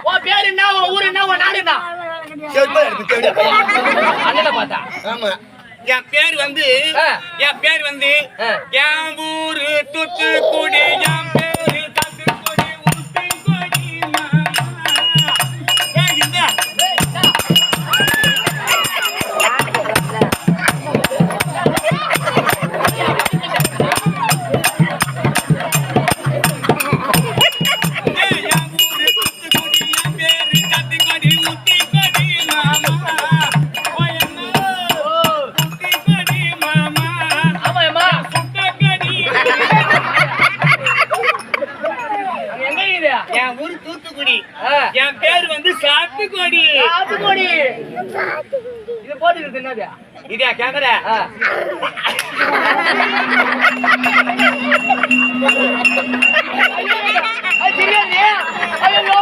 உன் பேரு என்ன, உன் ஊரு என்ன, உன் நாடு என்ன? அண்ணன் பார்த்தா. ஆமா, என் பேர் வந்து என் ஊரு தூத்துக்குடி, என் பேரு தூத்துக்குடி, ஊத்துக்குடி மாமா. என் ஊரு தூத்துக்குடி, என் பேர் வந்து சாத்துக்குடி. சாத்துக்குடி. இது போட்டுக்கிறது என்னது? இதா கேக்குற? ஐயோ, ஐயோ,